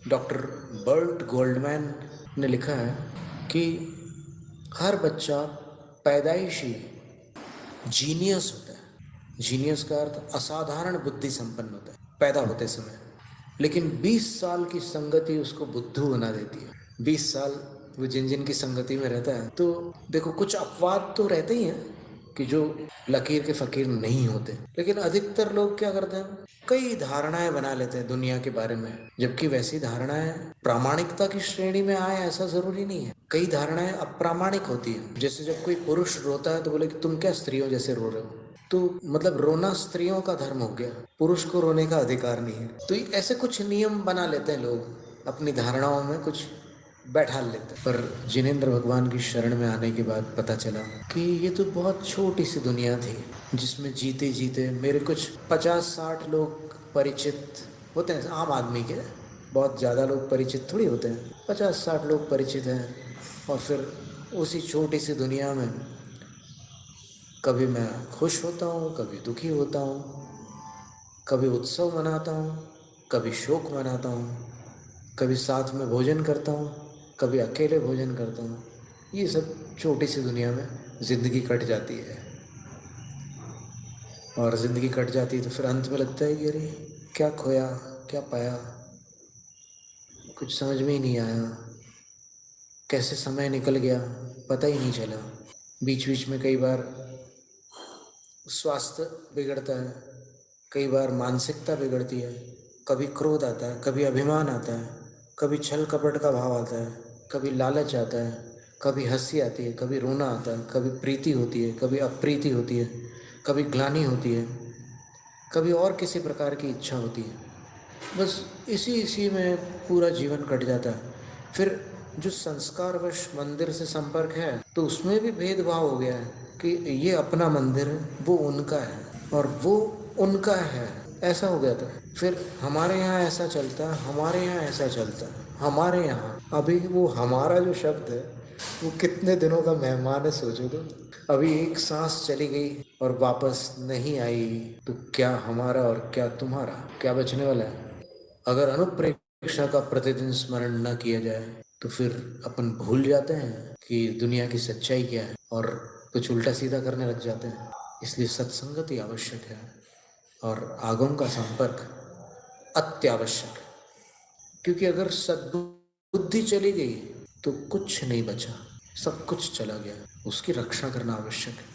Doctor Burt Goldman ने लिखा है कि हर बच्चा पैदाइशी जीनियस होता है। जीनियस का अर्थ असाधारण बुद्धि संपन्न होता है पैदा होते समय, लेकिन 20 साल की संगति उसको बुद्धू बना देती है। 20 साल वो जिन जिन की संगति में रहता है, तो देखो कुछ अपवाद तो रहते ही हैं कि जो लकीर के फकीर नहीं होते, लेकिन अधिकतर लोग क्या करते हैं, कई धारणाएं बना लेते हैं दुनिया के बारे में, जबकि वैसी धारणाएं प्रामाणिकता की श्रेणी में आए ऐसा जरूरी नहीं है। कई धारणाएं अप्रामाणिक होती है। जैसे जब कोई पुरुष रोता है तो बोले कि तुम क्या स्त्रियों जैसे रो रहे हो, तो मतलब रोना स्त्रियों का धर्म हो गया, पुरुष को रोने का अधिकार नहीं है। तो ऐसे कुछ नियम बना लेते हैं लोग, अपनी धारणाओं में कुछ बैठा लेते हैं। पर जिनेंद्र भगवान की शरण में आने के बाद पता चला कि ये तो बहुत छोटी सी दुनिया थी, जिसमें जीते जीते मेरे कुछ 50-60 लोग परिचित होते हैं आम आदमी के। बहुत ज़्यादा लोग परिचित थोड़ी होते हैं, 50-60 लोग परिचित हैं। और फिर उसी छोटी सी दुनिया में कभी मैं खुश होता हूँ, कभी दुखी होता हूँ, कभी उत्सव मनाता हूँ, कभी शोक मनाता हूँ, कभी साथ में भोजन करता हूँ, कभी अकेले भोजन करता हूँ। ये सब छोटी सी दुनिया में ज़िंदगी कट जाती है। और ज़िंदगी कट जाती है तो फिर अंत में लगता है कि अरे क्या खोया, क्या पाया, कुछ समझ में ही नहीं आया, कैसे समय निकल गया पता ही नहीं चला। बीच बीच में कई बार स्वास्थ्य बिगड़ता है, कई बार मानसिकता बिगड़ती है, कभी क्रोध आता है, कभी अभिमान आता है, कभी छल कपट का भाव आता है, कभी लालच आता है, कभी हंसी आती है, कभी रोना आता है, कभी प्रीति होती है, कभी अप्रीति होती है, कभी ग्लानि होती है, कभी और किसी प्रकार की इच्छा होती है। बस इसी इसी में पूरा जीवन कट जाता है। फिर जो संस्कारवश मंदिर से संपर्क है तो उसमें भी भेदभाव हो गया है कि ये अपना मंदिर है, वो उनका है, और वो उनका है, ऐसा हो गया था। फिर हमारे यहाँ ऐसा चलता है, हमारे यहाँ ऐसा चलता है, हमारे यहाँ अभी वो हमारा जो शब्द है वो कितने दिनों का मेहमान है सोचो तो। अभी एक सांस चली गई और वापस नहीं आई तो क्या हमारा और क्या तुम्हारा, क्या बचने वाला है? अगर अनुप्रेक्षा का प्रतिदिन स्मरण न किया जाए तो फिर अपन भूल जाते हैं कि दुनिया की सच्चाई क्या है और कुछ उल्टा सीधा करने लग जाते हैं। इसलिए सत्संगति आवश्यक है और आगम का संपर्क अत्यावश्यक है। क्योंकि अगर सद्बुद्धि चली गई तो कुछ नहीं बचा, सब कुछ चला गया, उसकी रक्षा करना आवश्यक है।